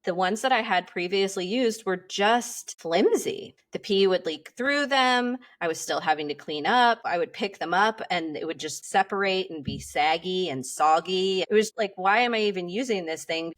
The ones that I had previously used were just flimsy. The pee would leak through them. I was still having to clean up. I would pick them up and it would just separate and be saggy and soggy. It was like, why am I even using this thing?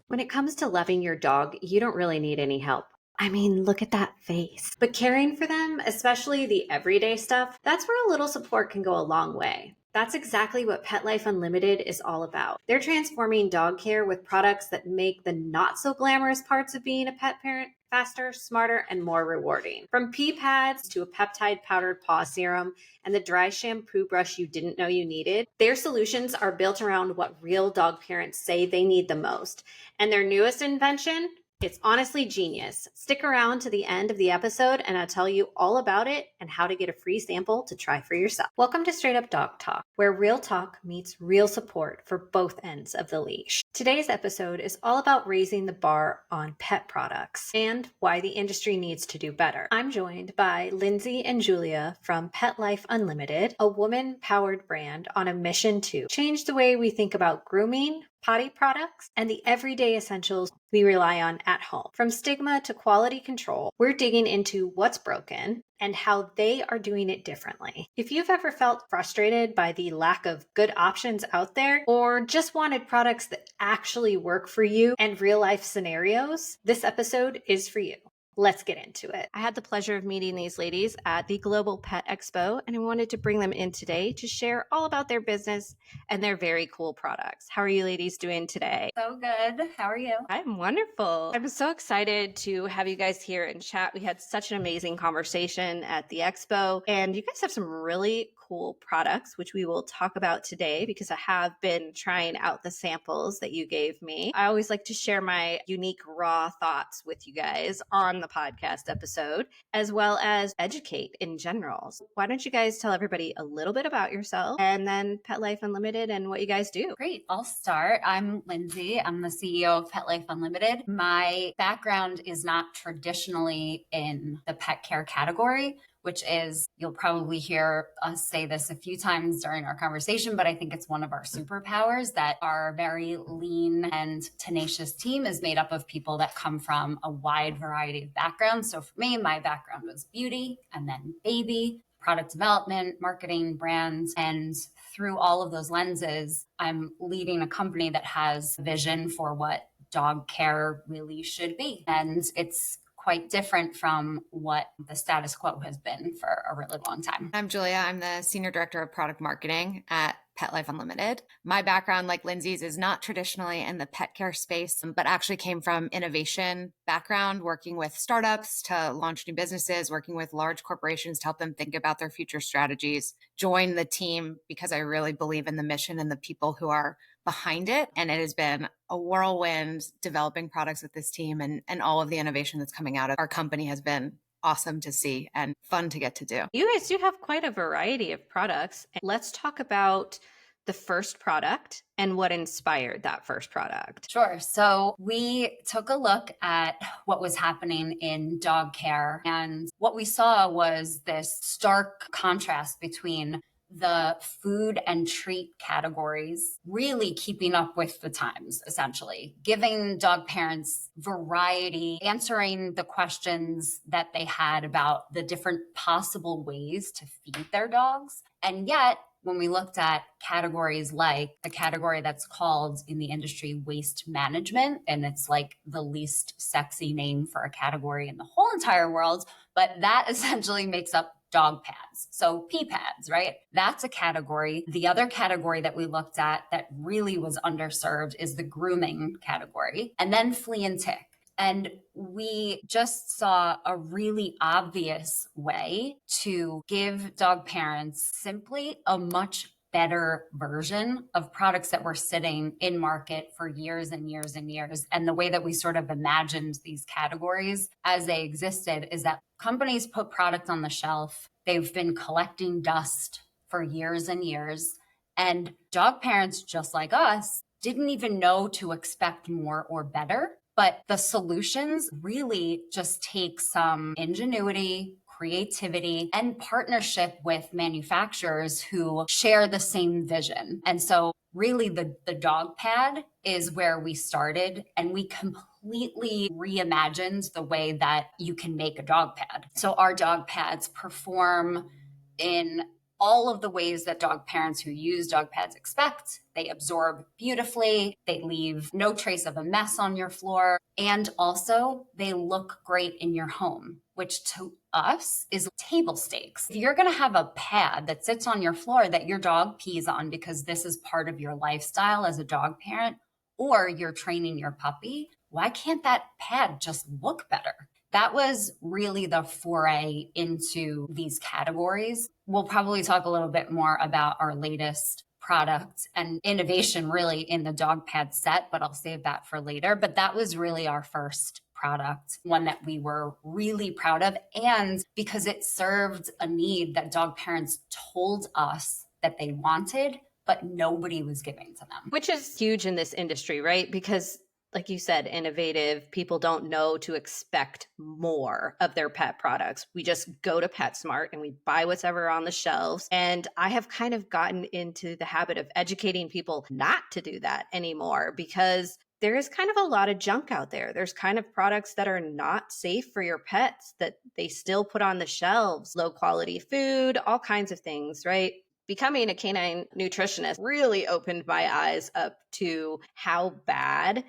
When it comes to loving your dog, you don't really need any help. I mean, look at that face. But caring for them, especially the everyday stuff, that's where a little support can go a long way. That's exactly what Pet Life Unlimited is all about. They're transforming dog care with products that make the not so glamorous parts of being a pet parent faster, smarter, and more rewarding. From pee pads to a peptide powdered paw serum and the dry shampoo brush you didn't know you needed, their solutions are built around what real dog parents say they need the most. And their newest invention, it's honestly genius. Stick around to the end of the episode and I'll tell you all about it and how to get a free sample to try for yourself. Welcome to Straight Up Dog Talk, where real talk meets real support for both ends of the leash. Today's episode is all about raising the bar on pet products and why the industry needs to do better. I'm joined by Lindsay and Julia from Pet Life Unlimited, a woman-powered brand on a mission to change the way we think about grooming, potty products, and the everyday essentials we rely on at home. From stigma to quality control, we're digging into what's broken and how they are doing it differently. If you've ever felt frustrated by the lack of good options out there, or just wanted products that actually work for you and real life scenarios, this episode is for you. Let's get into it. I had the pleasure of meeting these ladies at the Global Pet Expo, and I wanted to bring them in today to share all about their business and their very cool products. How are you ladies doing today? So good. How are you? I'm wonderful. I'm so excited to have you guys here and chat. We had such an amazing conversation at the expo, and you guys have some really cool products, which we will talk about today because I have been trying out the samples that you gave me. I always like to share my unique raw thoughts with you guys on the podcast episode, as well as educate in general. So why don't you guys tell everybody a little bit about yourself and then Pet Life Unlimited and what you guys do? Great. I'll start. I'm Lindsay. I'm the CEO of Pet Life Unlimited. My background is not traditionally in the pet care category, which is, you'll probably hear us say this a few times during our conversation, but I think it's one of our superpowers that our very lean and tenacious team is made up of people that come from a wide variety of backgrounds. So for me, my background was beauty and then baby, product development, marketing, brands, and through all of those lenses, I'm leading a company that has a vision for what dog care really should be. And it's quite different from what the status quo has been for a really long time. I'm Julia. I'm the Senior Director of Product Marketing at Pet Life Unlimited. My background, like Lindsay's, is not traditionally in the pet care space, but actually came from innovation background, working with startups to launch new businesses, working with large corporations to help them think about their future strategies. Joined the team because I really believe in the mission and the people who are behind it. And it has been a whirlwind developing products with this team, and all of the innovation that's coming out of our company has been awesome to see and fun to get to do. You guys do have quite a variety of products. Let's talk about the first product and what inspired that first product. Sure. So we took a look at what was happening in dog care, and what we saw was this stark contrast between the food and treat categories really keeping up with the times, essentially, giving dog parents variety, answering the questions that they had about the different possible ways to feed their dogs. And yet, when we looked at categories like the category that's called in the industry waste management, and it's like the least sexy name for a category in the whole entire world, but that essentially makes up dog pads. So pee pads, right? That's a category. The other category that we looked at that really was underserved is the grooming category, and then flea and tick. And we just saw a really obvious way to give dog parents simply a much better version of products that were sitting in market for years and years and years. And the way that we sort of imagined these categories as they existed is that companies put product on the shelf. They've been collecting dust for years and years. And dog parents, just like us, didn't even know to expect more or better. But the solutions really just take some ingenuity, creativity and partnership with manufacturers who share the same vision. And so really the dog pad is where we started, and we completely reimagined the way that you can make a dog pad. So our dog pads perform in all of the ways that dog parents who use dog pads expect. They absorb beautifully, they leave no trace of a mess on your floor, and also they look great in your home, which to us is table stakes. If you're going to have a pad that sits on your floor that your dog pees on because this is part of your lifestyle as a dog parent, or you're training your puppy, why can't that pad just look better? That was really the foray into these categories. We'll probably talk a little bit more about our latest product and innovation really in the dog pad set, but I'll save that for later. But that was really our first product, one that we were really proud of, and because it served a need that dog parents told us that they wanted, but nobody was giving to them. Which is huge in this industry, right? Because like you said, innovative, people don't know to expect more of their pet products. We just go to PetSmart and we buy whatever on the shelves. And I have kind of gotten into the habit of educating people not to do that anymore, because there is kind of a lot of junk out there. There's kind of products that are not safe for your pets that they still put on the shelves, low quality food, all kinds of things, right? Becoming a canine nutritionist really opened my eyes up to how bad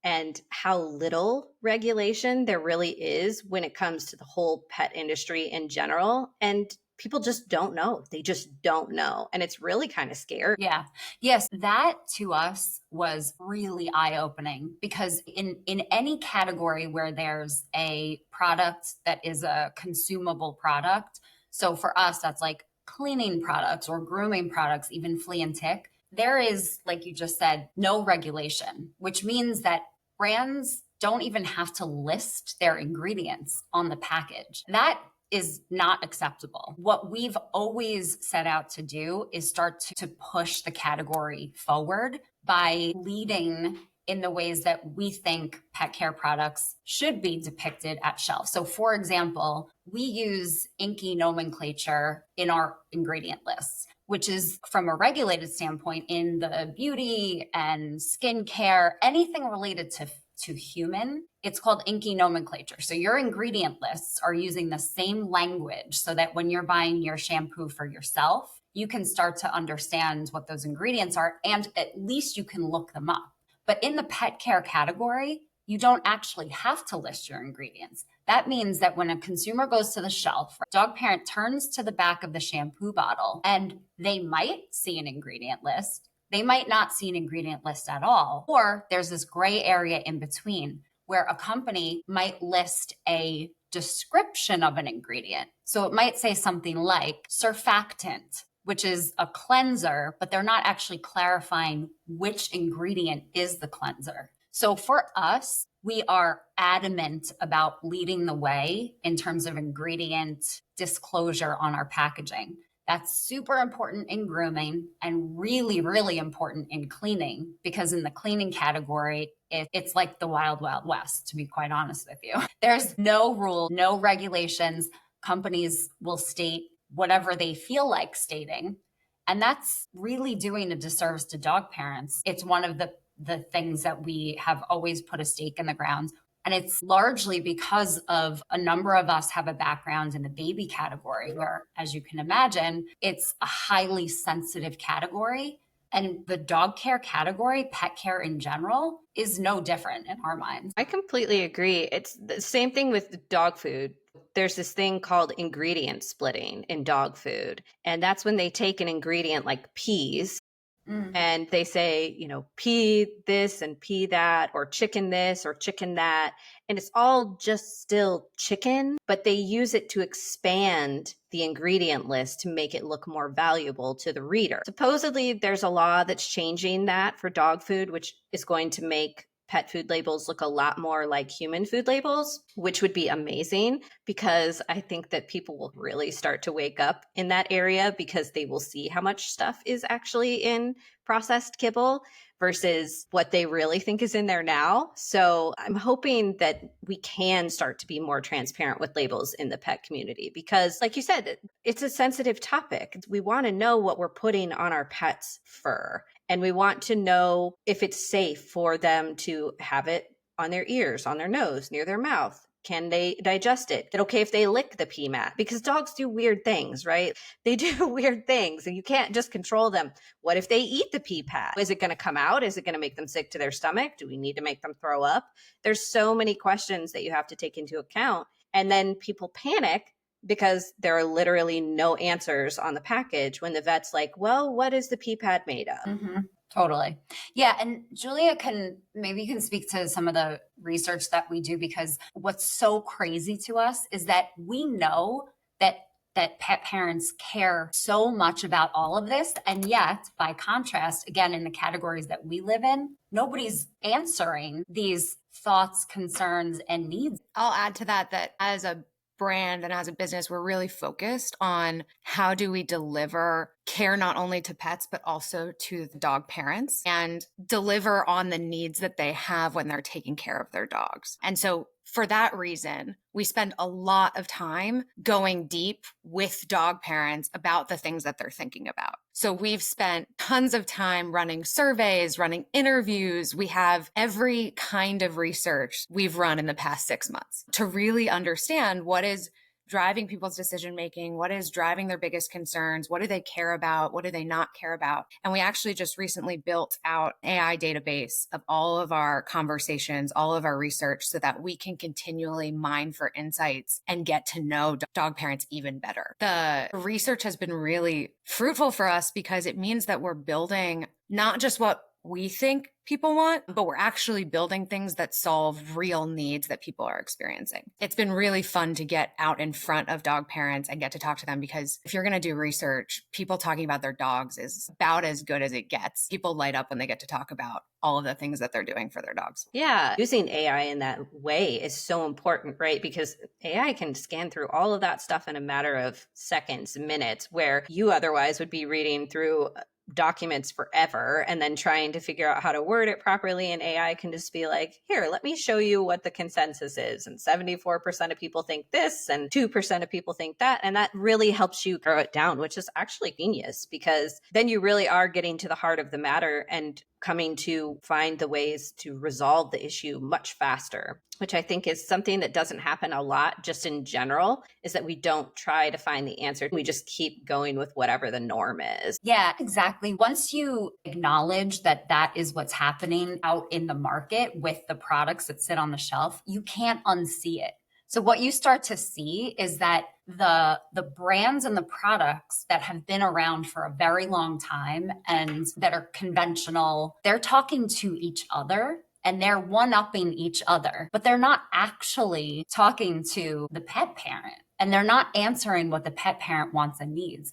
and how little regulation there really is when it comes to the whole pet industry in general. And people just don't know. They just don't know. And it's really kind of scary. Yeah. Yes. That to us was really eye-opening, because in any category where there's a product that is a consumable product, so for us, that's like cleaning products or grooming products, even flea and tick, there is, like you just said, no regulation, which means that brands don't even have to list their ingredients on the package. That is not acceptable. What we've always set out to do is start to push the category forward by leading in the ways that we think pet care products should be depicted at shelf. So for example, we use inky nomenclature in our ingredient lists, which is from a regulated standpoint in the beauty and skincare, anything related to human, it's called inky nomenclature. So your ingredient lists are using the same language so that when you're buying your shampoo for yourself, you can start to understand what those ingredients are, and at least you can look them up. But in the pet care category, you don't actually have to list your ingredients. That means that when a consumer goes to the shelf, a dog parent turns to the back of the shampoo bottle and they might see an ingredient list. They might not see an ingredient list at all. Or there's this gray area in between where a company might list a description of an ingredient. So it might say something like surfactant, which is a cleanser, but they're not actually clarifying which ingredient is the cleanser. So for us, we are adamant about leading the way in terms of ingredient disclosure on our packaging. That's super important in grooming and really, really important in cleaning, because in the cleaning category, it's like the wild, wild west, to be quite honest with you. There's no rule, no regulations. Companies will state whatever they feel like stating. And that's really doing a disservice to dog parents. It's one of the things that we have always put a stake in the ground. And it's largely because of a number of us have a background in the baby category where, as you can imagine, it's a highly sensitive category. And the dog care category, pet care in general, is no different in our minds. I completely agree. It's the same thing with dog food. There's this thing called ingredient splitting in dog food. And that's when they take an ingredient like peas and they say, pea this and pea that, or chicken this or chicken that. And it's all just still chicken, but they use it to expand the ingredient list to make it look more valuable to the reader. Supposedly, there's a law that's changing that for dog food, which is going to make pet food labels look a lot more like human food labels, which would be amazing because I think that people will really start to wake up in that area because they will see how much stuff is actually in processed kibble versus what they really think is in there now. So I'm hoping that we can start to be more transparent with labels in the pet community because, like you said, it's a sensitive topic. We want to know what we're putting on our pets' fur, and we want to know if it's safe for them to have it on their ears, on their nose, near their mouth. Can they digest it? Is it okay if they lick the pee mat? Because dogs do weird things, right? They do weird things and you can't just control them. What if they eat the pee pad? Is it going to come out? Is it going to make them sick to their stomach? Do we need to make them throw up? There's so many questions that you have to take into account. And then people panic because there are literally no answers on the package when the vet's like, well, what is the pee pad made of? Mm-hmm. Totally. Yeah. And Julia can speak to some of the research that we do, because what's so crazy to us is that we know that pet parents care so much about all of this. And yet, by contrast, again, in the categories that we live in, nobody's answering these thoughts, concerns, and needs. I'll add to that as a brand and as a business, we're really focused on how do we deliver care not only to pets, but also to the dog parents and deliver on the needs that they have when they're taking care of their dogs. And so for that reason, we spend a lot of time going deep with dog parents about the things that they're thinking about. So we've spent tons of time running surveys, running interviews. We have every kind of research we've run in the past 6 months to really understand what is driving people's decision making, what is driving their biggest concerns, what do they care about, what do they not care about. And we actually just recently built out an AI database of all of our conversations, all of our research, so that we can continually mine for insights and get to know dog parents even better. The research has been really fruitful for us because it means that we're building not just what we think people want, but we're actually building things that solve real needs that people are experiencing. It's been really fun to get out in front of dog parents and get to talk to them, because if you're going to do research, people talking about their dogs is about as good as it gets. People light up when they get to talk about all of the things that they're doing for their dogs. Yeah, using AI in that way is so important, right? Because AI can scan through all of that stuff in a matter of seconds, minutes, where you otherwise would be reading through documents forever and then trying to figure out how to word it properly. And AI can just be like, here, let me show you what the consensus is. And 74% of people think this and 2% of people think that. And that really helps you narrow it down, which is actually genius, because then you really are getting to the heart of the matter and coming to find the ways to resolve the issue much faster, which I think is something that doesn't happen a lot just in general, is that we don't try to find the answer. We just keep going with whatever the norm is. Yeah, exactly. Once you acknowledge that that is what's happening out in the market with the products that sit on the shelf, you can't unsee it. So what you start to see is that the brands and the products that have been around for a very long time and that are conventional, they're talking to each other and they're one-upping each other, but they're not actually talking to the pet parent, and they're not answering what the pet parent wants and needs.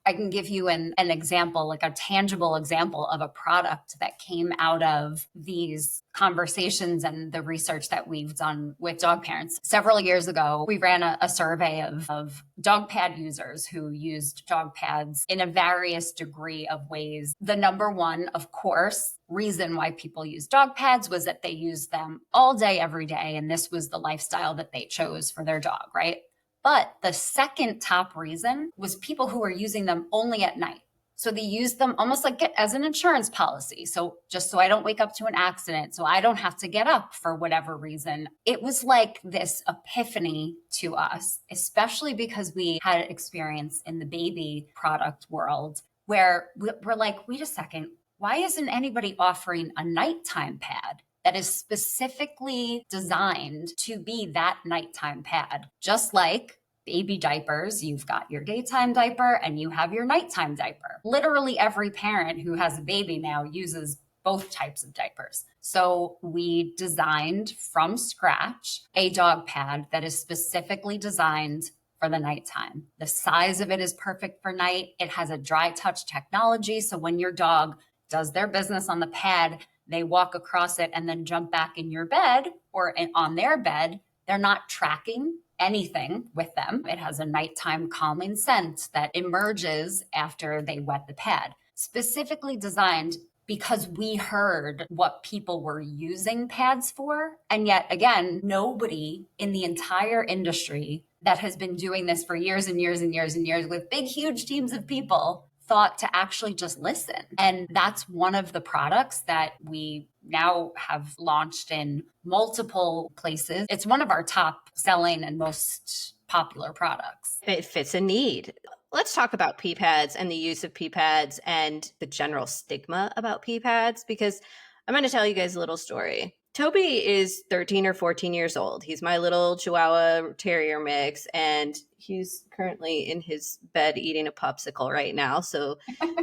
I can give you an example, like a tangible example of a product that came out of these conversations and the research that we've done with dog parents. Several years ago, we ran a survey of dog pad users who used dog pads in a various degree of ways. The number one, of course, reason why people use dog pads was that they used them all day, every day. And this was the lifestyle that they chose for their dog, right? But the second top reason was people who were using them only at night. So they used them almost like as an insurance policy. So just so I don't wake up to an accident, so I don't have to get up for whatever reason. It was like this epiphany to us, especially because we had experience in the baby product world where we're like, wait a second, why isn't anybody offering a nighttime pad that is specifically designed to be that nighttime pad? Just like baby diapers, you've got your daytime diaper and you have your nighttime diaper. Literally every parent who has a baby now uses both types of diapers. So we designed from scratch a dog pad that is specifically designed for the nighttime. The size of it is perfect for night. It has a dry touch technology. So when your dog does their business on the pad, they walk across it and then jump back in your bed or on their bed, they're not tracking anything with them. It has a nighttime calming scent that emerges after they wet the pad, specifically designed because we heard what people were using pads for. And yet again, nobody in the entire industry that has been doing this for years and years and years and years with big, huge teams of people thought to actually just listen. And that's one of the products that we now have launched in multiple places. It's one of our top selling and most popular products. It fits a need. Let's talk about pee pads and the use of pee pads and the general stigma about pee pads, because I'm going to tell you guys a little story. Toby is 13 or 14 years old. He's my little Chihuahua Terrier mix, and he's currently in his bed eating a popsicle right now. So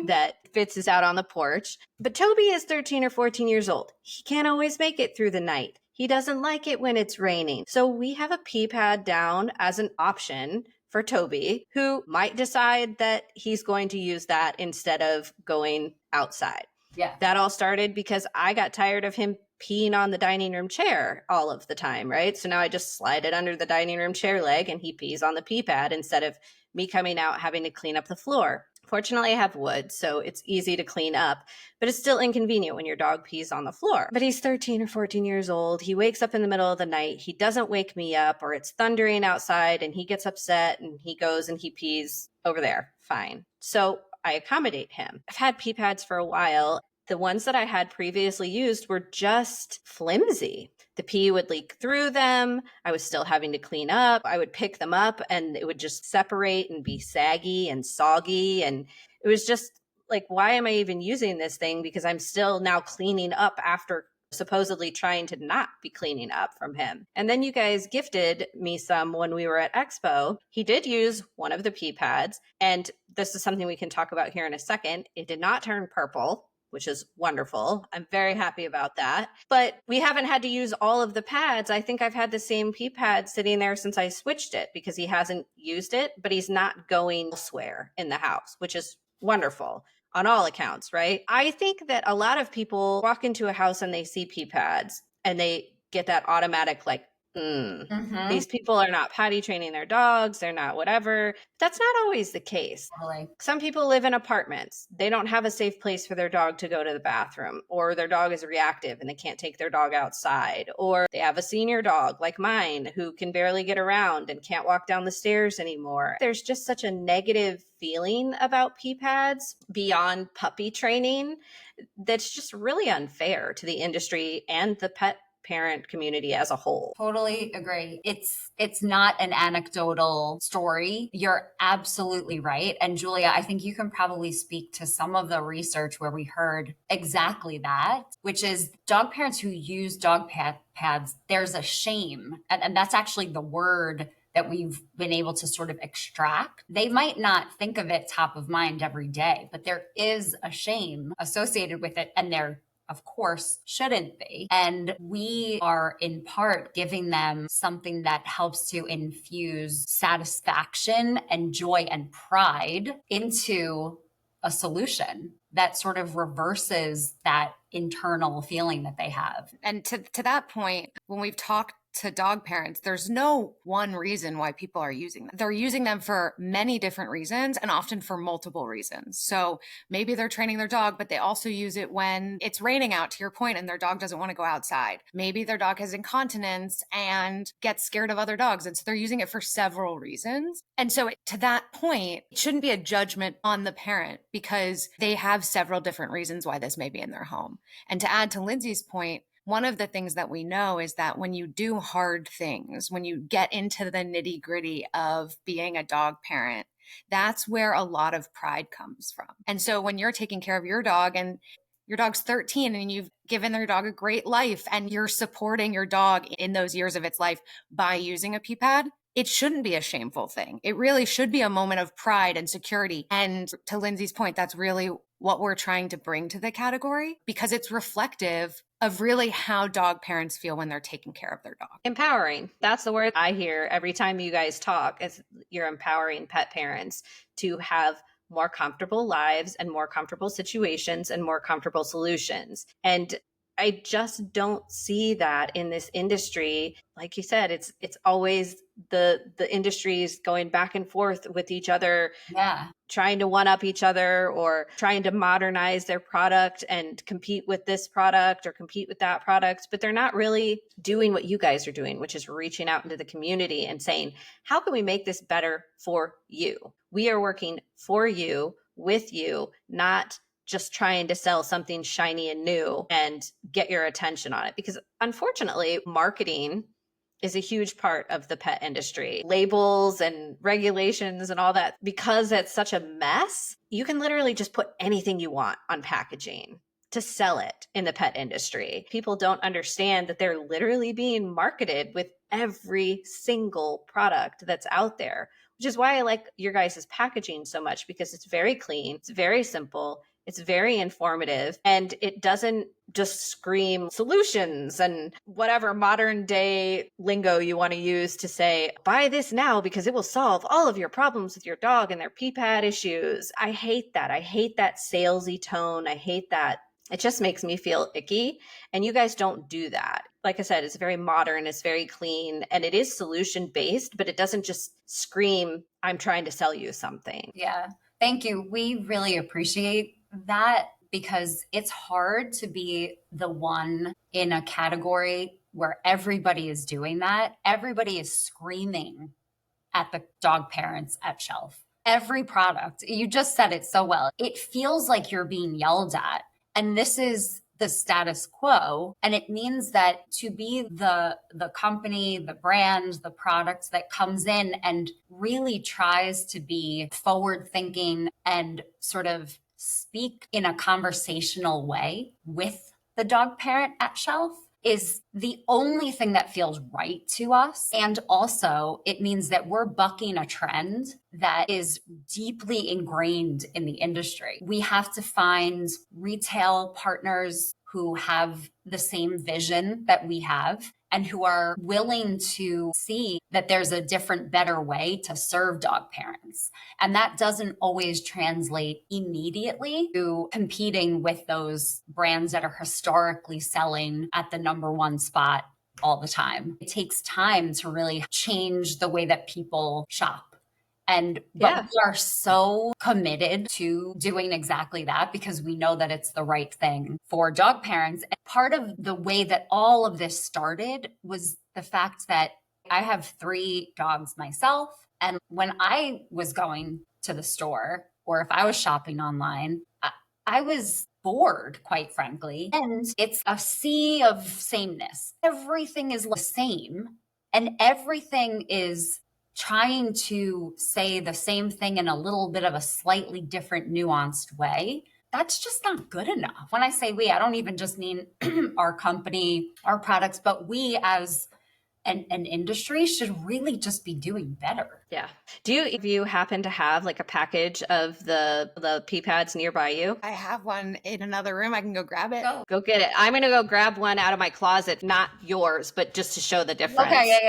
that Fitz is out on the porch. But Toby is 13 or 14 years old. He can't always make it through the night. He doesn't like it when it's raining. So we have a pee pad down as an option for Toby, who might decide that he's going to use that instead of going outside. Yeah. That all started because I got tired of him peeing on the dining room chair all of the time, right? So now I just slide it under the dining room chair leg and he pees on the pee pad instead of me coming out having to clean up the floor. Fortunately, I have wood, so it's easy to clean up, but it's still inconvenient when your dog pees on the floor. But he's 13 or 14 years old. He wakes up in the middle of the night. He doesn't wake me up, or it's thundering outside and he gets upset and he goes and he pees over there. Fine. So I accommodate him. I've had pee pads for a while. The ones that I had previously used were just flimsy. The pee would leak through them. I was still having to clean up. I would pick them up and it would just separate and be saggy and soggy. And it was just like, why am I even using this thing? Because I'm still now cleaning up after supposedly trying to not be cleaning up from him. And then you guys gifted me some when we were at Expo. He did use one of the pee pads. And this is something we can talk about here in a second. It did not turn purple, which is wonderful. I'm very happy about that. But we haven't had to use all of the pads. I think I've had the same pee pad sitting there since I switched it because he hasn't used it, but he's not going elsewhere in the house, which is wonderful on all accounts, right? I think that a lot of people walk into a house and they see pee pads and they get that automatic like, these people are not potty training their dogs. They're not whatever. That's not always the case. Totally. Some people live in apartments. They don't have a safe place for their dog to go to the bathroom, or their dog is reactive and they can't take their dog outside, or they have a senior dog like mine who can barely get around and can't walk down the stairs anymore. There's just such a negative feeling about pee pads beyond puppy training that's just really unfair to the industry and the pet parent community as a whole. Totally agree. It's not an anecdotal story. You're absolutely right. And Julia, I think you can probably speak to some of the research where we heard exactly that, which is dog parents who use pads, there's a shame. And that's actually the word that we've been able to sort of extract. They might not think of it top of mind every day, but there is a shame associated with it. And there of course, shouldn't be. And we are in part giving them something that helps to infuse satisfaction and joy and pride into a solution that sort of reverses that internal feeling that they have. And to that point, when we've talked to dog parents, there's no one reason why people are using them. They're using them for many different reasons and often for multiple reasons. So maybe they're training their dog, but they also use it when it's raining out, to your point, and their dog doesn't want to go outside. Maybe their dog has incontinence and gets scared of other dogs. And so they're using it for several reasons. And so to that point, it shouldn't be a judgment on the parent because they have several different reasons why this may be in their home. And to add to Lindsay's point, one of the things that we know is that when you do hard things, when you get into the nitty gritty of being a dog parent, that's where a lot of pride comes from. And so when you're taking care of your dog and your dog's 13 and you've given your dog a great life and you're supporting your dog in those years of its life by using a pee pad, it shouldn't be a shameful thing. It really should be a moment of pride and security. And to Lindsay's point, that's really what we're trying to bring to the category because it's reflective of really how dog parents feel when they're taking care of their dog. Empowering. That's the word I hear every time you guys talk, is you're empowering pet parents to have more comfortable lives and more comfortable situations and more comfortable solutions. And I just don't see that in this industry. Like you said, it's always the industries going back and forth with each other, trying to one up each other or trying to modernize their product and compete with this product or compete with that product. But they're not really doing what you guys are doing, which is reaching out into the community and saying, how can we make this better for you? We are working for you, with you, not just trying to sell something shiny and new and get your attention on it. Because unfortunately, marketing is a huge part of the pet industry. Labels and regulations and all that, because it's such a mess, you can literally just put anything you want on packaging to sell it in the pet industry. People don't understand that they're literally being marketed with every single product that's out there, which is why I like your guys' packaging so much, because it's very clean, it's very simple, it's very informative, and it doesn't just scream solutions and whatever modern day lingo you want to use to say, buy this now because it will solve all of your problems with your dog and their pee pad issues. I hate that. I hate that salesy tone. I hate that. It just makes me feel icky. And you guys don't do that. Like I said, it's very modern, it's very clean, and it is solution based, but it doesn't just scream, I'm trying to sell you something. Yeah. Thank you. We really appreciate that, because it's hard to be the one in a category where everybody is doing that. Everybody is screaming at the dog parents at shelf. Every product, you just said it so well. It feels like you're being yelled at. And this is the status quo. And it means that to be the company, the brand, the product that comes in and really tries to be forward thinking and sort of speak in a conversational way with the dog parent at shelf is the only thing that feels right to us. And also, it means that we're bucking a trend that is deeply ingrained in the industry. We have to find retail partners who have the same vision that we have and who are willing to see that there's a different, better way to serve dog parents. And that doesn't always translate immediately to competing with those brands that are historically selling at the number one spot all the time. It takes time to really change the way that people shop. But we are so committed to doing exactly that because we know that it's the right thing for dog parents. And part of the way that all of this started was the fact that I have 3 dogs myself. And when I was going to the store or if I was shopping online, I was bored, quite frankly. And it's a sea of sameness. Everything is the same and everything is trying to say the same thing in a little bit of a slightly different, nuanced way. That's just not good enough. When I say we, I don't even just mean our company, our products, but we as an industry should really just be doing better. Yeah. If you happen to have like a package of the pee pads nearby you? I have one in another room. I can go grab it. Go get it. I'm going to go grab one out of my closet, not yours, but just to show the difference. Okay.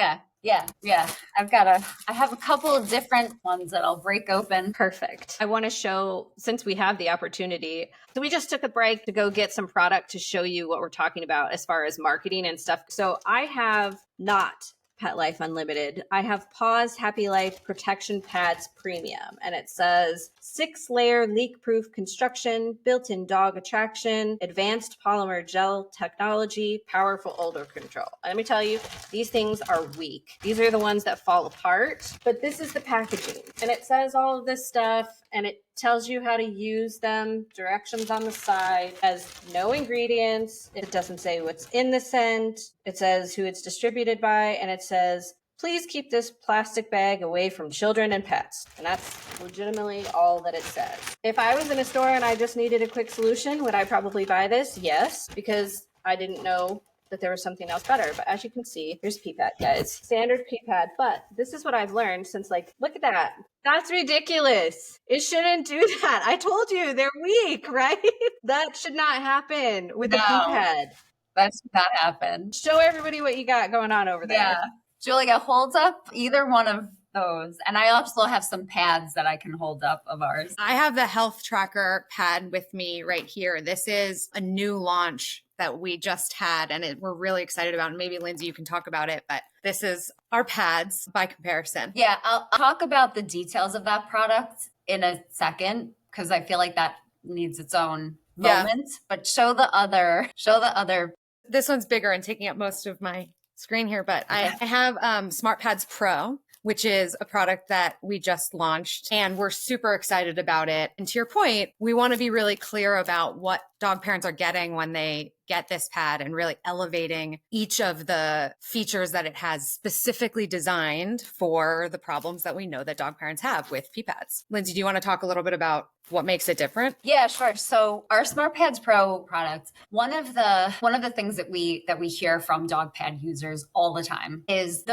Yeah. I have a couple of different ones that I'll break open. Perfect. I want to show, since we have the opportunity, so we just took a break to go get some product to show you what we're talking about as far as marketing and stuff. So I have not Pet Life Unlimited. I have Paws Happy Life Protection Pads Premium, and it says 6-layer leak-proof construction, built-in dog attraction, advanced polymer gel technology, powerful odor control. Let me tell you, these things are weak. These are the ones that fall apart, but this is the packaging, and it says all of this stuff, and it tells you how to use them, directions on the side, has no ingredients. It doesn't say what's in the scent. It says who it's distributed by, and it says, please keep this plastic bag away from children and pets. And that's legitimately all that it says. If I was in a store and I just needed a quick solution, would I probably buy this? Yes, because I didn't know that there was something else better. But as you can see, here's pee pad, guys. Standard pee pad. But this is what I've learned since, like, look at that. That's ridiculous. It shouldn't do that. I told you they're weak, right? That should not happen with a pee pad. That should not happen. Show everybody what you got going on over there. Yeah. Julia, holds up either one of those. And I also have some pads that I can hold up of ours. I have the health tracker pad with me right here. This is a new launch that we just had, and we're really excited about. And maybe Lindsay, you can talk about it, but this is our pads by comparison. Yeah, I'll talk about the details of that product in a second, because I feel like that needs its own moment. But show the other. This one's bigger and taking up most of my screen here, but I have Smart Pads Pro, which is a product that we just launched, and we're super excited about it. And to your point, we want to be really clear about what dog parents are getting when they get this pad, and really elevating each of the features that it has specifically designed for the problems that we know that dog parents have with pee pads. Lindsay, do you want to talk a little bit about what makes it different? Yeah, sure. So our Smart Pads Pro product, one of the things that we hear from dog pad users all the time is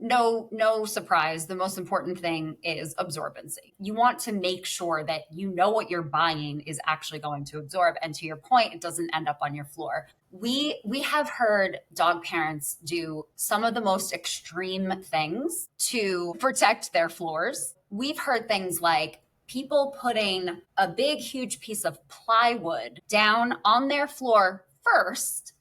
no surprise, the most important thing is absorbency. You want to make sure that you know what you're buying is actually going to absorb, and to your point, it doesn't end up on your floor. We have heard dog parents do some of the most extreme things to protect their floors. We've heard things like people putting a big, huge piece of plywood down on their floor first,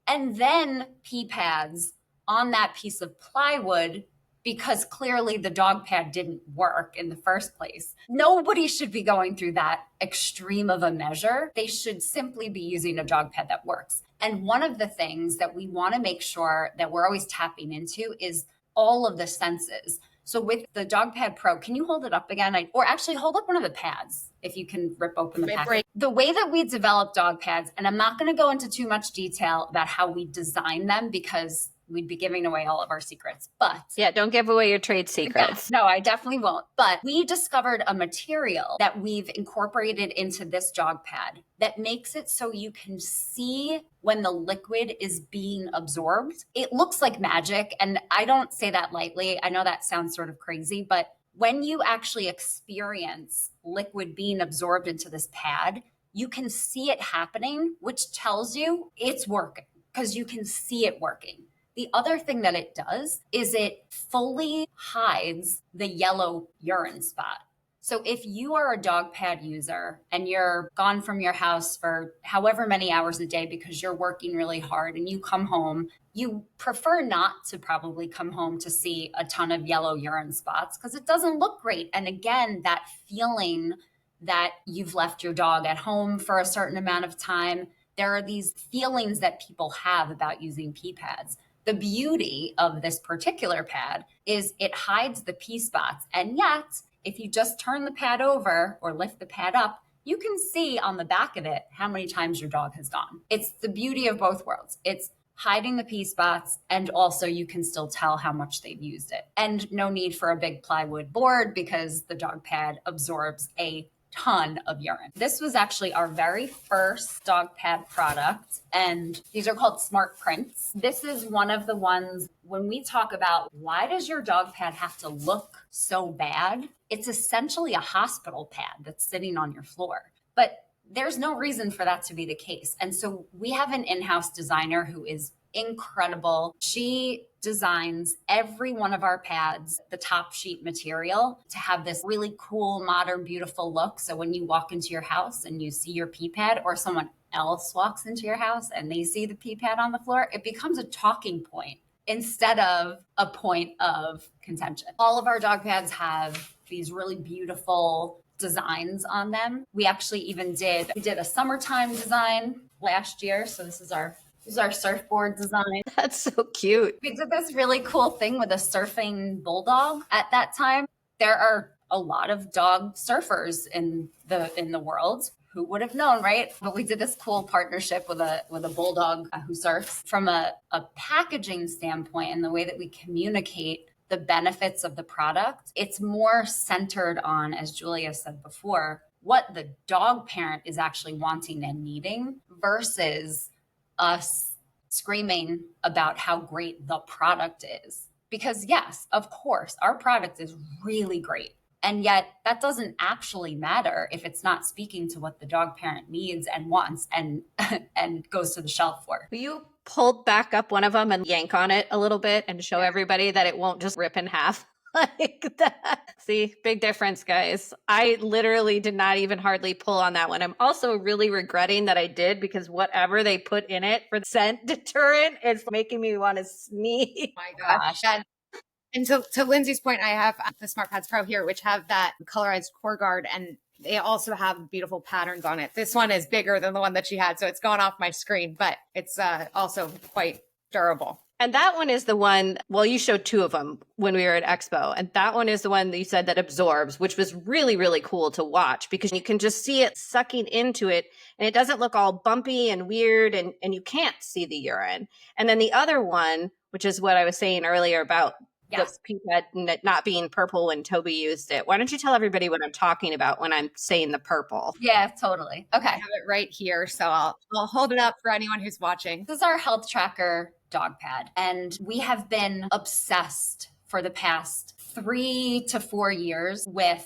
and then pee pads on that piece of plywood, because clearly the dog pad didn't work in the first place. Nobody should be going through that extreme of a measure. They should simply be using a dog pad that works. And one of the things that we want to make sure that we're always tapping into is all of the senses. So with the Dog Pad Pro, can you hold it up again? Or actually hold up one of the pads if you can rip open the package. The way that we develop dog pads, and I'm not going to go into too much detail about how we design them because we'd be giving away all of our secrets. But yeah, don't give away your trade secrets. No, I definitely won't. But we discovered a material that we've incorporated into this dog pad that makes it so you can see when the liquid is being absorbed. It looks like magic, and I don't say that lightly. I know that sounds sort of crazy, but when you actually experience liquid being absorbed into this pad, you can see it happening, which tells you it's working because you can see it working. The other thing that it does is it fully hides the yellow urine spot. So if you are a dog pad user and you're gone from your house for however many hours a day because you're working really hard and you come home, you prefer not to probably come home to see a ton of yellow urine spots because it doesn't look great. And again, that feeling that you've left your dog at home for a certain amount of time, there are these feelings that people have about using pee pads. The beauty of this particular pad is it hides the pee spots. And yet, if you just turn the pad over or lift the pad up, you can see on the back of it how many times your dog has gone. It's the beauty of both worlds. It's hiding the pee spots, and also you can still tell how much they've used it. And no need for a big plywood board because the dog pad absorbs a ton of urine. This was actually our very first dog pad product, and these are called Smart Prints. This is one of the ones when we talk about why does your dog pad have to look so bad? It's essentially a hospital pad that's sitting on your floor. But there's no reason for that to be the case. And so we have an in-house designer who is incredible. She designs every one of our pads, the top sheet material, to have this really cool, modern, beautiful look. So when you walk into your house and you see your pee pad, or someone else walks into your house and they see the pee pad on the floor, it becomes a talking point instead of a point of contention. All of our dog pads have these really beautiful designs on them. We actually even did a summertime design last year. So this is our surfboard design. That's so cute. We did this really cool thing with a surfing bulldog at that time. There are a lot of dog surfers in the world. Who would have known, right? But we did this cool partnership with a bulldog who surfs. From a packaging standpoint and the way that we communicate the benefits of the product, it's more centered on, as Julia said before, what the dog parent is actually wanting and needing versus us screaming about how great the product is. Because yes, of course, our product is really great. And yet that doesn't actually matter if it's not speaking to what the dog parent needs and wants and goes to the shelf for. Will you pull back up one of them and yank on it a little bit and show everybody that it won't just rip in half? like that. See, big difference, guys. I literally did not even hardly pull on that one. I'm also really regretting that I did, because whatever they put in it for scent deterrent is making me want to sneeze. Oh my gosh. And to Lindsay's point, I have the Smart Pads Pro here, which have that colorized core guard, and they also have beautiful patterns on it. This one is bigger than the one that she had, so it's going off my screen, but it's also quite durable. And that one is the one, well, you showed two of them when we were at Expo. And that one is the one that you said that absorbs, which was really, really cool to watch, because you can just see it sucking into it, and it doesn't look all bumpy and weird, and you can't see the urine. And then the other one, which is what I was saying earlier about the pipette not being purple when Toby used it. Why don't you tell everybody what I'm talking about when I'm saying the purple? Yeah, totally. Okay. I have it right here, so I'll hold it up for anyone who's watching. This is our health tracker dog pad, and we have been obsessed for the past 3 to 4 years with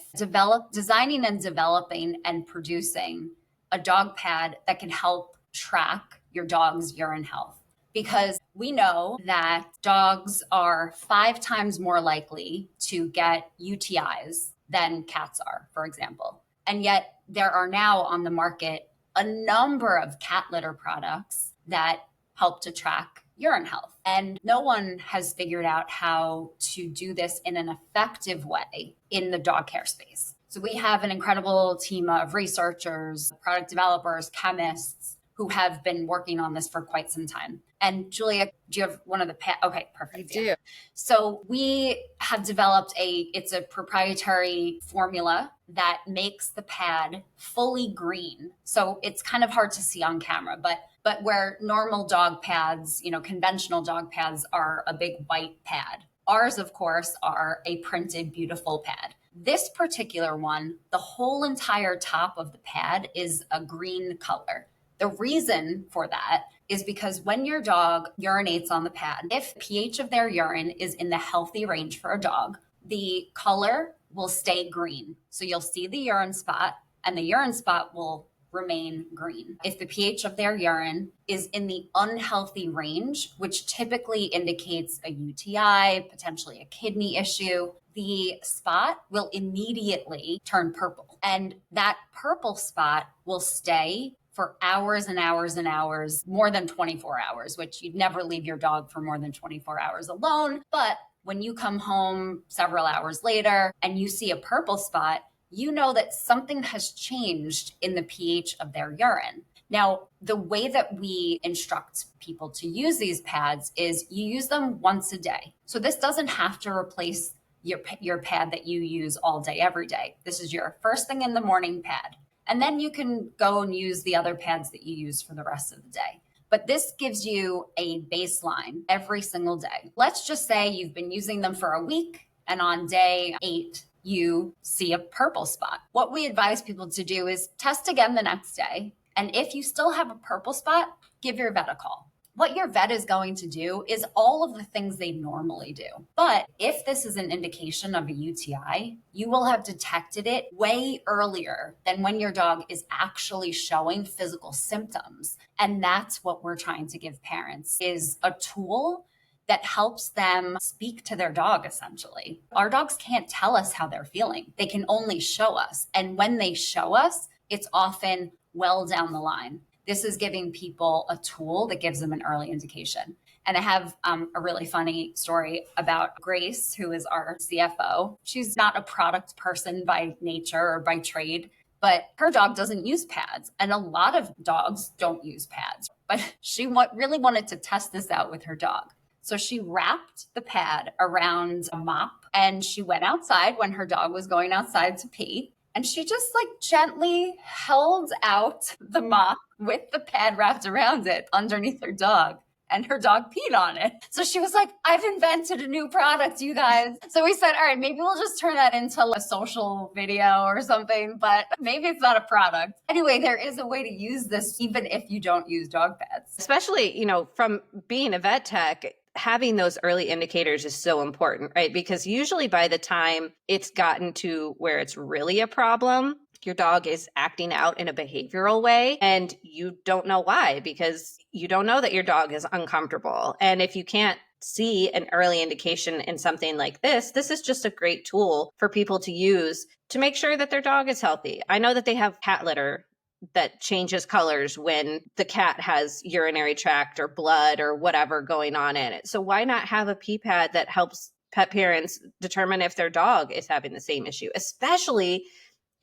designing and developing and producing a dog pad that can help track your dog's urine health. Because we know that dogs are 5 times more likely to get UTIs than cats are, for example. And yet there are now on the market a number of cat litter products that help to track urine health. And no one has figured out how to do this in an effective way in the dog care space. So we have an incredible team of researchers, product developers, chemists who have been working on this for quite some time. And Julia, do you have one of the okay, perfect. I do. So we have developed it's a proprietary formula that makes the pad fully green. So it's kind of hard to see on camera, but where normal dog pads, conventional dog pads are a big white pad. Ours, of course, are a printed, beautiful pad. This particular one, the whole entire top of the pad is a green color. The reason for that is because when your dog urinates on the pad, if the pH of their urine is in the healthy range for a dog, the color will stay green. So you'll see the urine spot, and the urine spot will remain green. If the pH of their urine is in the unhealthy range, which typically indicates a UTI, potentially a kidney issue, the spot will immediately turn purple. And that purple spot will stay for hours and hours and hours, more than 24 hours, which you'd never leave your dog for more than 24 hours alone. But when you come home several hours later and you see a purple spot, you know that something has changed in the pH of their urine. Now, the way that we instruct people to use these pads is you use them once a day. So this doesn't have to replace your pad that you use all day, every day. This is your first thing in the morning pad. And then you can go and use the other pads that you use for the rest of the day. But this gives you a baseline every single day. Let's just say you've been using them for a week, and on day 8, you see a purple spot. What we advise people to do is test again the next day. And if you still have a purple spot, give your vet a call. What your vet is going to do is all of the things they normally do. But if this is an indication of a UTI, you will have detected it way earlier than when your dog is actually showing physical symptoms. And that's what we're trying to give parents, is a tool that helps them speak to their dog, essentially. Our dogs can't tell us how they're feeling. They can only show us. And when they show us, it's often well down the line. This is giving people a tool that gives them an early indication. And I have a really funny story about Grace, who is our CFO. She's not a product person by nature or by trade, but her dog doesn't use pads. And a lot of dogs don't use pads. But she really wanted to test this out with her dog. So she wrapped the pad around a mop, and she went outside when her dog was going outside to pee. And she just gently held out the mop with the pad wrapped around it underneath her dog. And her dog peed on it. So she was like, I've invented a new product, you guys. So we said, all right, maybe we'll just turn that into a social video or something, but maybe it's not a product. Anyway, there is a way to use this even if you don't use dog pads. Especially, from being a vet tech, having those early indicators is so important, right? Because usually by the time it's gotten to where it's really a problem, your dog is acting out in a behavioral way, and you don't know why, because you don't know that your dog is uncomfortable. And if you can't see an early indication in something like this is just a great tool for people to use to make sure that their dog is healthy. I know that they have cat litter that changes colors when the cat has urinary tract or blood or whatever going on in it. So why not have a pee pad that helps pet parents determine if their dog is having the same issue, especially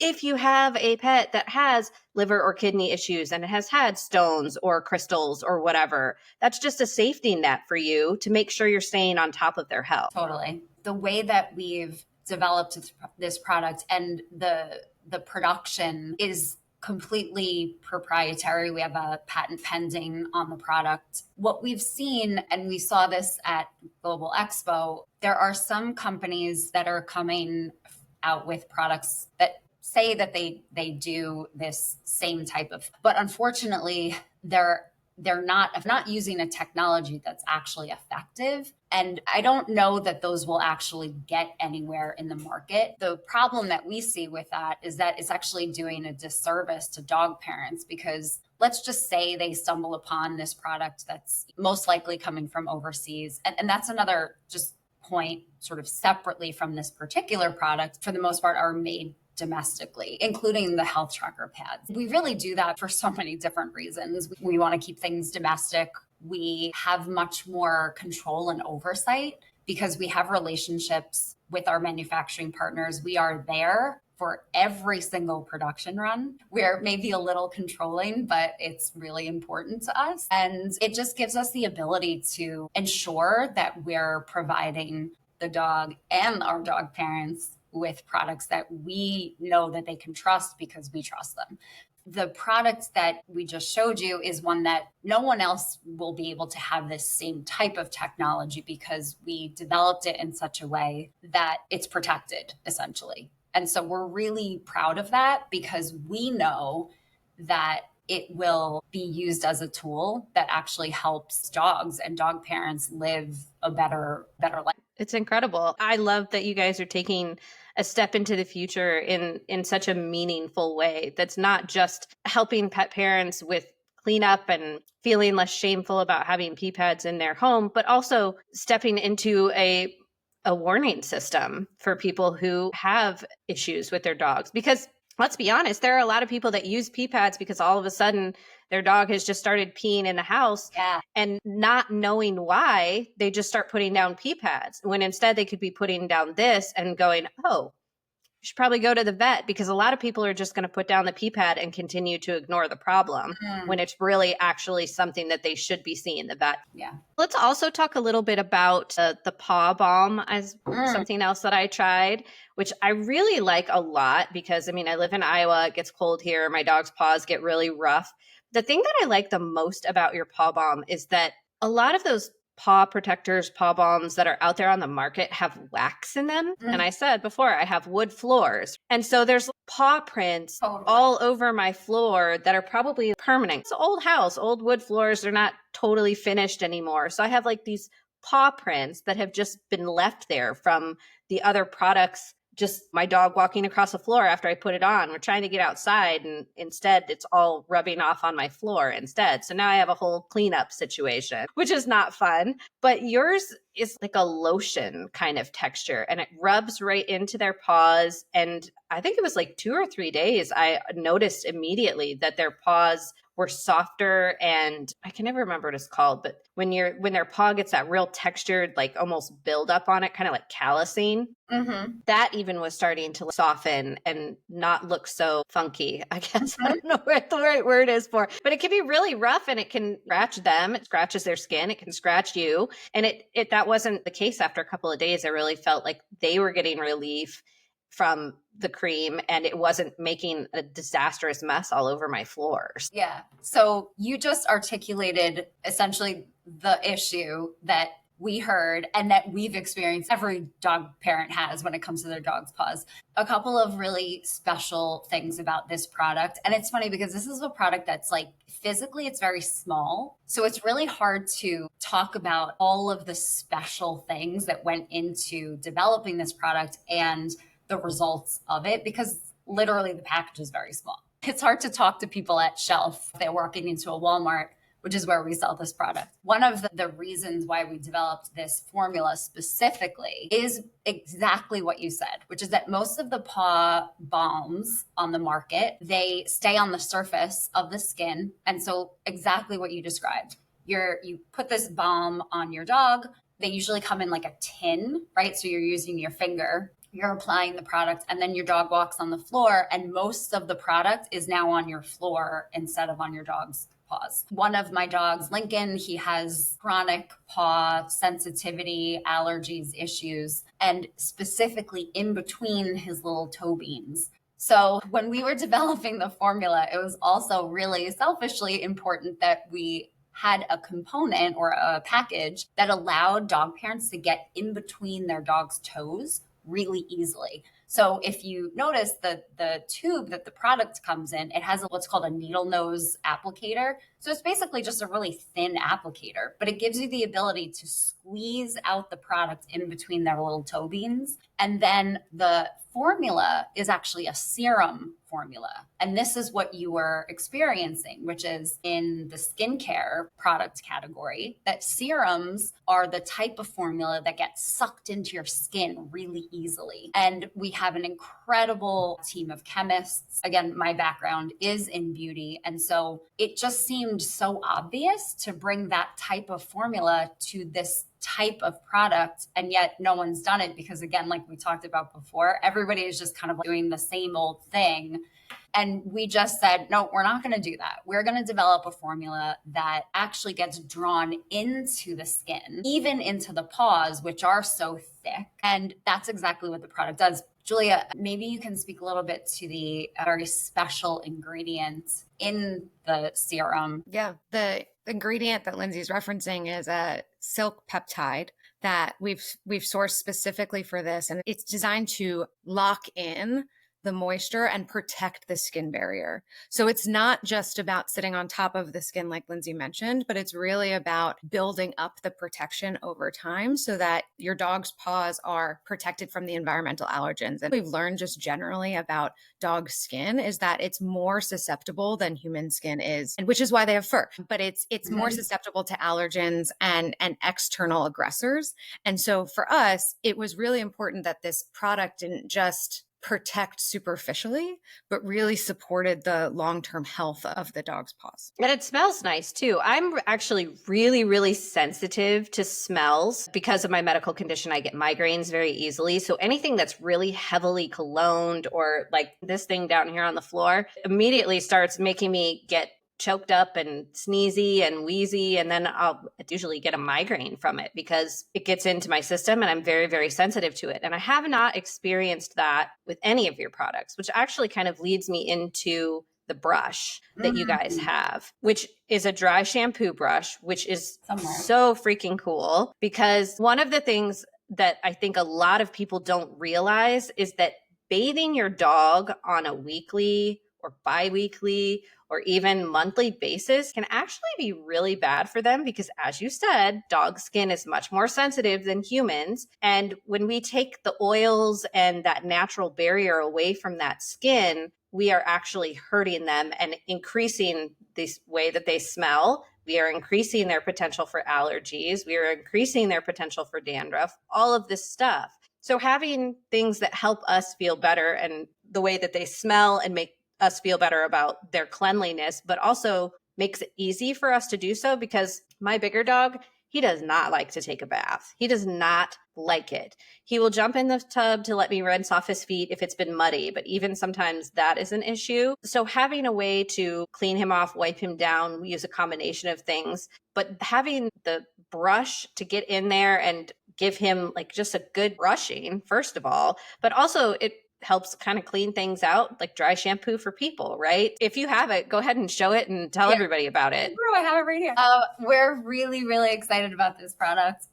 if you have a pet that has liver or kidney issues and has had stones or crystals or whatever. That's just a safety net for you to make sure you're staying on top of their health. Totally. The way that we've developed this product and the production is completely proprietary. We have a patent pending on the product. What we've seen, and we saw this at Global Expo, there are some companies that are coming out with products that say that they do this same type of, but unfortunately they're not using a technology that's actually effective. And I don't know that those will actually get anywhere in the market. The problem that we see with that is that it's actually doing a disservice to dog parents, because let's just say they stumble upon this product that's most likely coming from overseas. And that's another just point, sort of separately from this particular product, for the most part, are made domestically, including the health tracker pads. We really do that for so many different reasons. We want to keep things domestic. We have much more control and oversight because we have relationships with our manufacturing partners. We are there for every single production run. We're maybe a little controlling, but it's really important to us. And it just gives us the ability to ensure that we're providing the dog and our dog parents with products that we know that they can trust because we trust them. The product that we just showed you is one that no one else will be able to have this same type of technology, because we developed it in such a way that it's protected, essentially. And so we're really proud of that, because we know that it will be used as a tool that actually helps dogs and dog parents live a better life. It's incredible. I love that you guys are taking a step into the future in such a meaningful way. That's not just helping pet parents with cleanup and feeling less shameful about having pee pads in their home, but also stepping into a warning system for people who have issues with their dogs. Because let's be honest, there are a lot of people that use pee pads because all of a sudden their dog has just started peeing in the house, and not knowing why, they just start putting down pee pads, when instead they could be putting down this and going, oh, you should probably go to the vet, because a lot of people are just going to put down the pee pad and continue to ignore the problem when it's really actually something that they should be seeing the vet. Yeah. Let's also talk a little bit about the paw balm as something else that I tried, which I really like a lot, because I mean, I live in Iowa, it gets cold here, my dog's paws get really rough. The thing that I like the most about your paw balm is that a lot of those paw protectors, paw balms that are out there on the market have wax in them. And I said before, I have wood floors. And so there's paw prints all over my floor that are probably permanent. It's an old house, old wood floors. They're not totally finished anymore. So I have like these paw prints that have just been left there from the other products. Just my dog walking across the floor after I put it on. We're trying to get outside, and instead it's all rubbing off on my floor instead. So now I have a whole cleanup situation, which is not fun. But yours is like a lotion kind of texture, and it rubs right into their paws. And I think it was like 2 or 3 days, I noticed immediately that their paws were softer, and I can never remember what it's called, but when their paw gets that real textured, like almost build up on it, kind of like callousing, that even was starting to soften and not look so funky. I guess I don't know what the right word is for, but it can be really rough, and it can scratch them. It scratches their skin. It can scratch you. And that wasn't the case after a couple of days. I really felt like they were getting relief from the cream, and it wasn't making a disastrous mess all over my floors. Yeah. So you just articulated essentially the issue that we heard and that we've experienced, every dog parent has when it comes to their dog's paws. A couple of really special things about this product. And it's funny because this is a product that's like physically, it's very small. So it's really hard to talk about all of the special things that went into developing this product and the results of it, because literally the package is very small. It's hard to talk to people at shelf if they're walking into a Walmart which is where we sell this product. One of the reasons why we developed this formula specifically is exactly what you said, which is that most of the paw balms on the market, they stay on the surface of the skin. And so exactly what you described. You put this balm on your dog. They usually come in like a tin, right? So you're using your finger, you're applying the product, and then your dog walks on the floor, and most of the product is now on your floor instead of on your dog's paws. One of my dogs, Lincoln, he has chronic paw sensitivity, allergies, issues, and specifically in between his little toe beans. So when we were developing the formula, it was also really selfishly important that we had a component or a package that allowed dog parents to get in between their dog's toes really easily. So if you notice the tube that the product comes in, it has what's called a needle nose applicator. So it's basically just a really thin applicator, but it gives you the ability to squeeze out the product in between their little toe beans. And then the formula is actually a serum formula. And this is what you were experiencing, which is in the skincare product category, that serums are the type of formula that gets sucked into your skin really easily. And we have an incredible team of chemists. Again, my background is in beauty. And so it just seemed so obvious to bring that type of formula to this type of product, and yet no one's done it because, again, like we talked about before, everybody is just kind of doing the same old thing. And we just said, no, we're not going to do that. We're going to develop a formula that actually gets drawn into the skin, even into the paws, which are so thick. And that's exactly what the product does. Julia, maybe you can speak a little bit to the very special ingredient in the serum. Yeah, the ingredient that Lindsay's referencing is a silk peptide that we've sourced specifically for this, and it's designed to lock in the moisture and protect the skin barrier. So it's not just about sitting on top of the skin like Lindsay mentioned, but it's really about building up the protection over time so that your dog's paws are protected from the environmental allergens. And we've learned just generally about dog skin is that it's more susceptible than human skin is, and which is why they have fur, but it's more susceptible to allergens and external aggressors. And so for us, it was really important that this product didn't just protect superficially, but really supported the long-term health of the dog's paws. And it smells nice too. I'm actually really, really sensitive to smells because of my medical condition. I get migraines very easily. So anything that's really heavily cologned, or like this thing down here on the floor, immediately starts making me get choked up and sneezy and wheezy, and then I'll usually get a migraine from it because it gets into my system and I'm very, very sensitive to it. And I have not experienced that with any of your products, which actually kind of leads me into the brush that you guys have, which is a dry shampoo brush, which is so freaking cool, because one of the things that I think a lot of people don't realize is that bathing your dog on a weekly or bi-weekly or even monthly basis can actually be really bad for them because, as you said, dog skin is much more sensitive than humans. And when we take the oils and that natural barrier away from that skin, we are actually hurting them and increasing this way that they smell. We are increasing their potential for allergies. We are increasing their potential for dandruff, all of this stuff. So having things that help us feel better and the way that they smell and make us feel better about their cleanliness, but also makes it easy for us to do so, because my bigger dog, he does not like to take a bath. He does not like it. He will jump in the tub to let me rinse off his feet if it's been muddy, but even sometimes that is an issue. So having a way to clean him off, wipe him down, we use a combination of things, but having the brush to get in there and give him like just a good brushing, first of all, but also it helps kind of clean things out, like dry shampoo for people, right? If you have it, go ahead and show it and tell everybody about it. I have it right here. We're really, really excited about this product.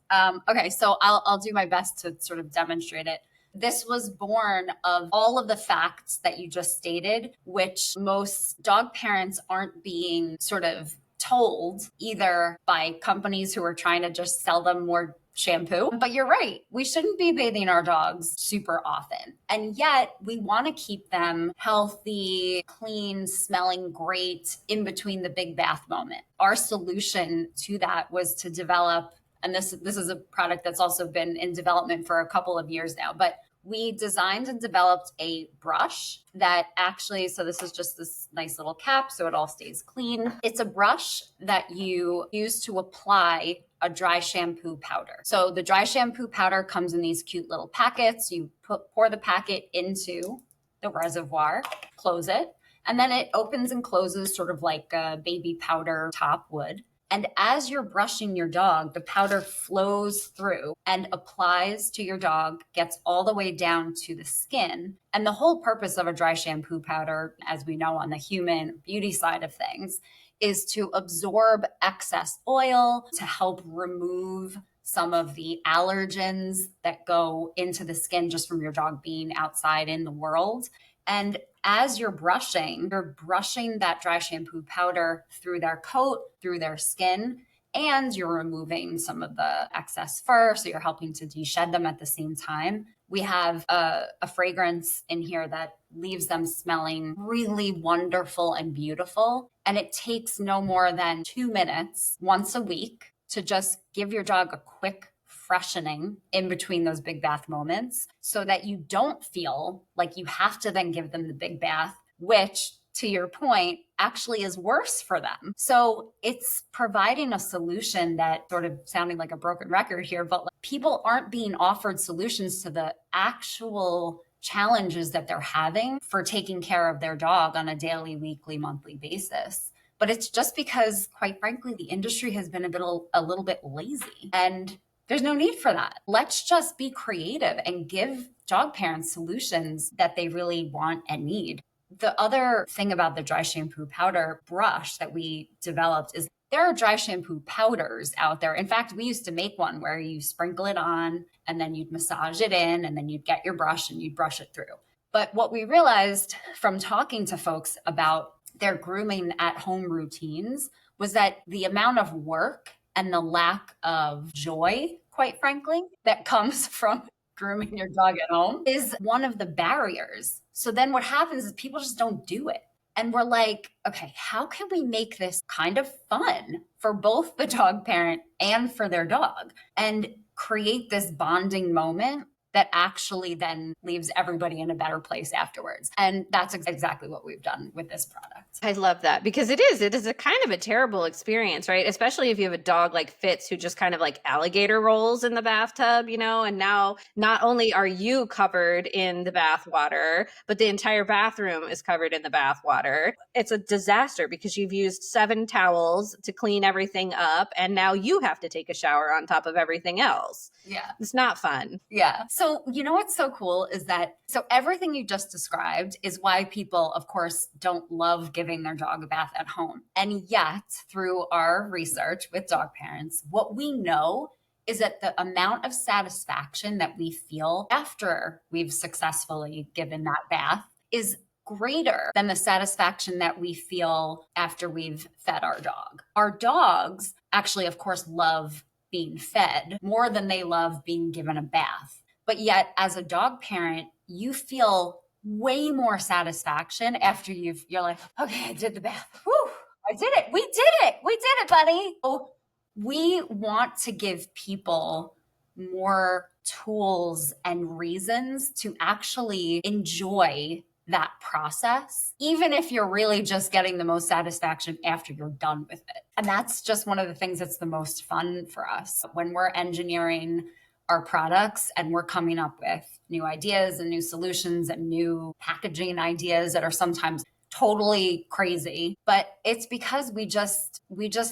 Okay, so I'll do my best to sort of demonstrate it. This was born of all of the facts that you just stated, which most dog parents aren't being sort of told, either by companies who are trying to just sell them more shampoo. But you're right. We shouldn't be bathing our dogs super often. And yet we want to keep them healthy, clean, smelling great in between the big bath moment. Our solution to that was to develop, and this is a product that's also been in development for a couple of years now, but we designed and developed a brush that actually, so this is just this nice little cap so it all stays clean. It's a brush that you use to apply a dry shampoo powder. So the dry shampoo powder comes in these cute little packets. You pour the packet into the reservoir, close it, and then it opens and closes sort of like a baby powder top would. And as you're brushing your dog, the powder flows through and applies to your dog, gets all the way down to the skin. And the whole purpose of a dry shampoo powder, as we know on the human beauty side of things, is to absorb excess oil, to help remove some of the allergens that go into the skin just from your dog being outside in the world. And as you're brushing that dry shampoo powder through their coat, through their skin, and you're removing some of the excess fur. So you're helping to de-shed them at the same time. We have a fragrance in here that leaves them smelling really wonderful and beautiful. And it takes no more than 2 minutes once a week to just give your dog a quick freshening in between those big bath moments so that you don't feel like you have to then give them the big bath, which, to your point, actually is worse for them. So it's providing a solution that, sort of sounding like a broken record here, but like, people aren't being offered solutions to the actual challenges that they're having for taking care of their dog on a daily, weekly, monthly basis. But it's just because, quite frankly, the industry has been a little bit lazy, and there's no need for that. Let's just be creative and give dog parents solutions that they really want and need. The other thing about the dry shampoo powder brush that we developed is there are dry shampoo powders out there. In fact, we used to make one where you sprinkle it on and then you'd massage it in and then you'd get your brush and you'd brush it through. But what we realized from talking to folks about their grooming at home routines was that the amount of work and the lack of joy, quite frankly, that comes from grooming your dog at home is one of the barriers. So then what happens is people just don't do it. And we're like, okay, how can we make this kind of fun for both the dog parent and for their dog and create this bonding moment that actually then leaves everybody in a better place afterwards? And that's exactly what we've done with this product. I love that, because it is a kind of a terrible experience, right? Especially if you have a dog like Fitz who just kind of like alligator rolls in the bathtub, and now not only are you covered in the bath water, but the entire bathroom is covered in the bath water. It's a disaster because you've used 7 towels to clean everything up, and now you have to take a shower on top of everything else. Yeah. It's not fun. Yeah. So, what's so cool is that, so everything you just described is why people, of course, don't love giving their dog a bath at home. And yet, through our research with dog parents, what we know is that the amount of satisfaction that we feel after we've successfully given that bath is greater than the satisfaction that we feel after we've fed our dog. Our dogs actually, of course, love being fed more than they love being given a bath. But yet, as a dog parent, you feel way more satisfaction after you're like, okay, I did the bath. Whew, I did it. We did it, buddy. So we want to give people more tools and reasons to actually enjoy that process, even if you're really just getting the most satisfaction after you're done with it. And that's just one of the things that's the most fun for us when we're engineering our products and we're coming up with new ideas and new solutions and new packaging ideas that are sometimes totally crazy. But it's because we just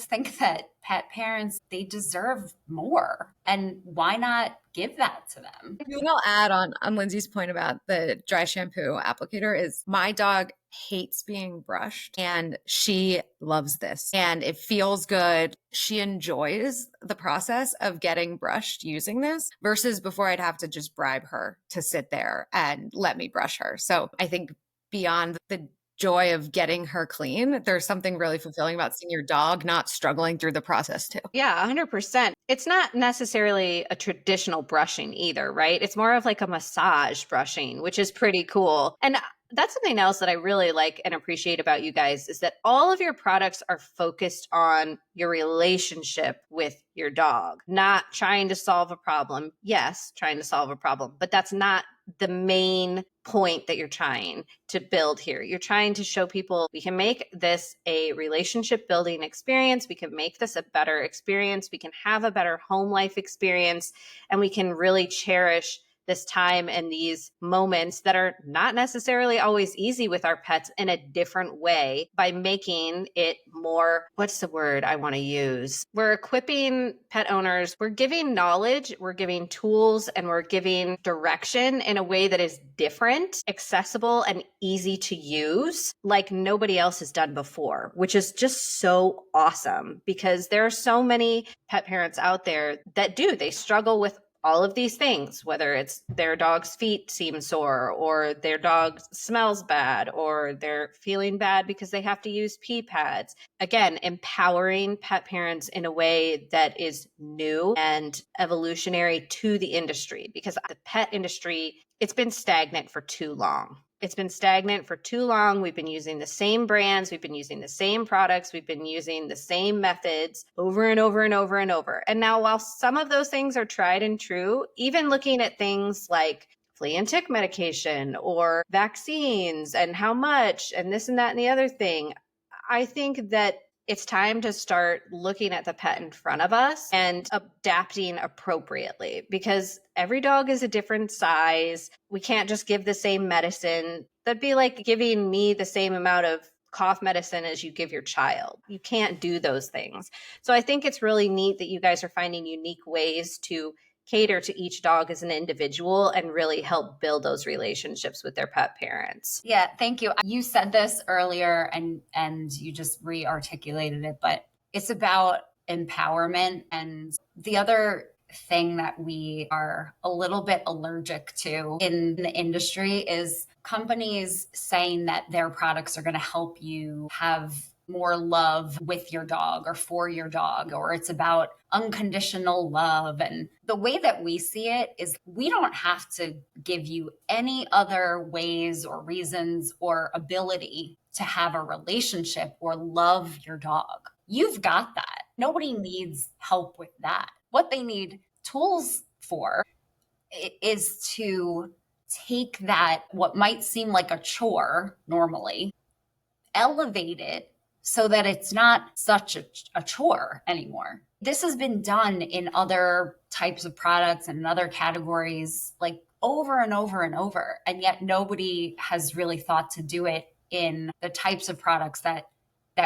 think that pet parents, they deserve more. And why not give that to them? What I'll add on Lindsay's point about the dry shampoo applicator is my dog hates being brushed and she loves this and it feels good. She enjoys the process of getting brushed using this versus before I'd have to just bribe her to sit there and let me brush her. So I think beyond the joy of getting her clean, there's something really fulfilling about seeing your dog not struggling through the process too. Yeah, 100%. It's not necessarily a traditional brushing either, right? It's more of like a massage brushing, which is pretty cool. And that's something else that I really like and appreciate about you guys is that all of your products are focused on your relationship with your dog, not trying to solve a problem. Yes, trying to solve a problem, but that's not the main point that you're trying to build here. You're trying to show people we can make this a relationship building experience. We can make this a better experience. We can have a better home life experience, and we can really cherish this time and these moments that are not necessarily always easy with our pets in a different way by making it more, what's the word I want to use? We're equipping pet owners, we're giving knowledge, we're giving tools, and we're giving direction in a way that is different, accessible, and easy to use like nobody else has done before, which is just so awesome because there are so many pet parents out there that they struggle with all of these things, whether it's their dog's feet seem sore or their dog smells bad or they're feeling bad because they have to use pee pads. Again, empowering pet parents in a way that is new and evolutionary to the industry because the pet industry, it's been stagnant for too long. It's been stagnant for too long. We've been using the same brands. We've been using the same products. We've been using the same methods over and over and over and over. And now, while some of those things are tried and true, even looking at things like flea and tick medication or vaccines and how much and this and that and the other thing, I think that it's time to start looking at the pet in front of us and adapting appropriately because every dog is a different size. We can't just give the same medicine. That'd be like giving me the same amount of cough medicine as you give your child. You can't do those things. So I think it's really neat that you guys are finding unique ways to cater to each dog as an individual and really help build those relationships with their pet parents. Yeah, thank you. You said this earlier and you just re-articulated it, but it's about empowerment. And the other thing that we are a little bit allergic to in the industry is companies saying that their products are going to help you have more love with your dog or for your dog, or it's about unconditional love. And the way that we see it is we don't have to give you any other ways or reasons or ability to have a relationship or love your dog. You've got that. Nobody needs help with that. What they need tools for is to take that, what might seem like a chore normally, elevate it so that it's not such a chore anymore. This has been done in other types of products and in other categories, like over and over and over. And yet nobody has really thought to do it in the types of products that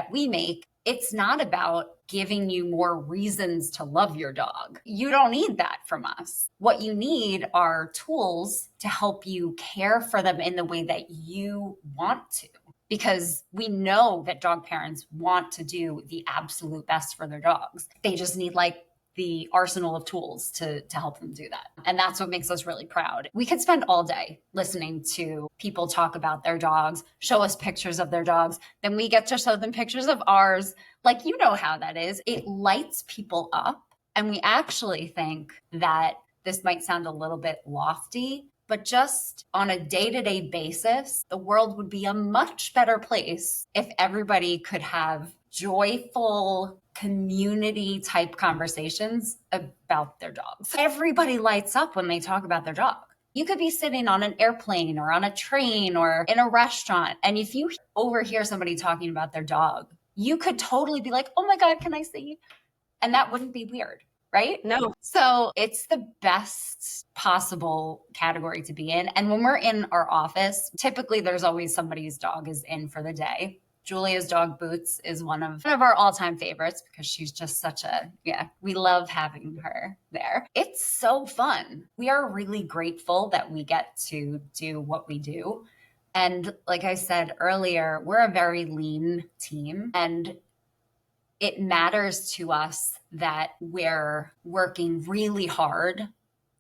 we make. It's not about giving you more reasons to love your dog. You don't need that from us. What you need are tools to help you care for them in the way that you want to. Because we know that dog parents want to do the absolute best for their dogs. They just need like the arsenal of tools to help them do that. And that's what makes us really proud. We could spend all day listening to people talk about their dogs, show us pictures of their dogs. Then we get to show them pictures of ours. Like, you know how that is. It lights people up. And we actually think that this might sound a little bit lofty, but just on a day-to-day basis, the world would be a much better place if everybody could have joyful community type conversations about their dogs. Everybody lights up when they talk about their dog. You could be sitting on an airplane or on a train or in a restaurant, and if you overhear somebody talking about their dog, you could totally be like, oh my God, can I see? And that wouldn't be weird. Right? No. So it's the best possible category to be in. And when we're in our office, typically there's always somebody's dog is in for the day. Julia's dog Boots is one of our all-time favorites because she's just we love having her there. It's so fun. We are really grateful that we get to do what we do. And like I said earlier, we're a very lean team, and it matters to us that we're working really hard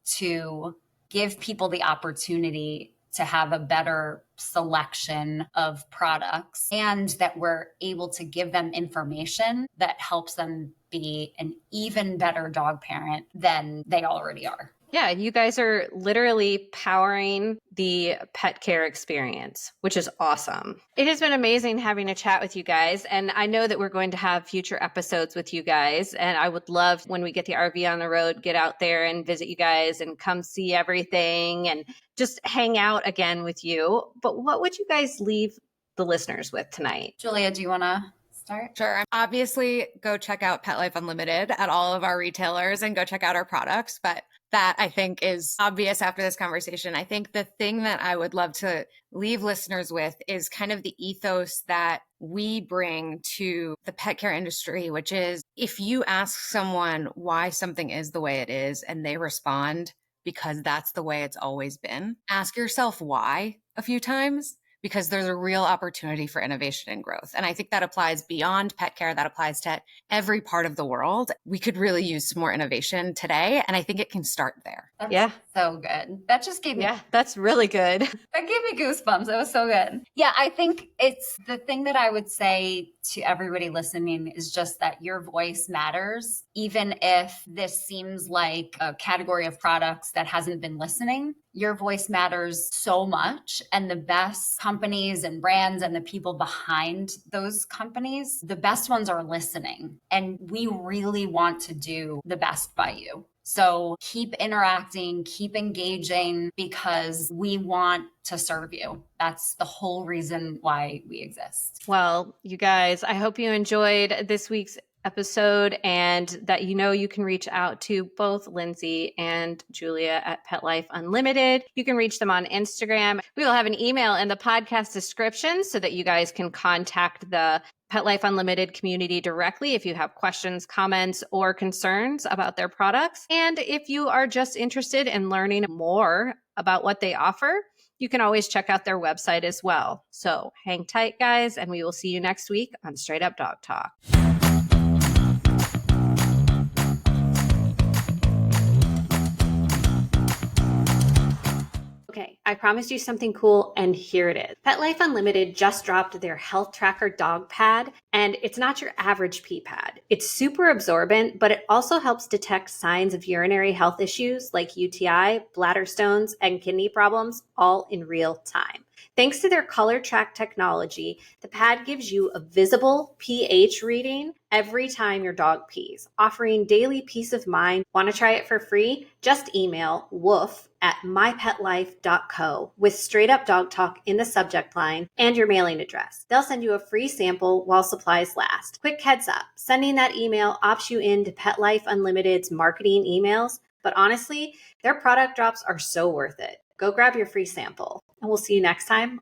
to give people the opportunity to have a better selection of products and that we're able to give them information that helps them be an even better dog parent than they already are. Yeah, you guys are literally powering the pet care experience, which is awesome. It has been amazing having a chat with you guys. And I know that we're going to have future episodes with you guys. And I would love, when we get the RV on the road, get out there and visit you guys and come see everything and just hang out again with you. But what would you guys leave the listeners with tonight? Julia, do you want to start? Sure. Obviously, go check out Pet Life Unlimited at all of our retailers and go check out our products. But that, I think, is obvious after this conversation. I think the thing that I would love to leave listeners with is kind of the ethos that we bring to the pet care industry, which is if you ask someone why something is the way it is and they respond because that's the way it's always been, ask yourself why a few times, because there's a real opportunity for innovation and growth. And I think that applies beyond pet care. That applies to every part of the world. We could really use some more innovation today. And I think it can start there. That's so good. That just gave me... Yeah, that's really good. That gave me goosebumps. That was so good. Yeah, I think it's the thing that I would say to everybody listening is just that your voice matters. Even if this seems like a category of products that hasn't been listening, your voice matters so much. And the best companies and brands and the people behind those companies, the best ones are listening. And we really want to do the best by you. So keep interacting, keep engaging, because we want to serve you. That's the whole reason why we exist. Well, you guys, I hope you enjoyed this week's episode and that you can reach out to both Lindsay and Julia at Pet Life Unlimited. You can reach them on Instagram. We will have an email in the podcast description so that you guys can contact the Pet Life Unlimited community directly if you have questions, comments, or concerns about their products. And if you are just interested in learning more about what they offer, you can always check out their website as well. So hang tight, guys, and we will see you next week on Straight Up Dog Talk. Okay, I promised you something cool, and here it is. Pet Life Unlimited just dropped their Health Tracker Dog Pad, and it's not your average pee pad. It's super absorbent, but it also helps detect signs of urinary health issues like UTI, bladder stones, and kidney problems, all in real time. Thanks to their color track technology, the pad gives you a visible pH reading every time your dog pees, offering daily peace of mind. Want to try it for free? Just email woof@mypetlife.co with Straight Up Dog Talk in the subject line and your mailing address. They'll send you a free sample while supplies last. Quick heads up, sending that email opts you into Pet Life Unlimited's marketing emails, but honestly, their product drops are so worth it. Go grab your free sample, and we'll see you next time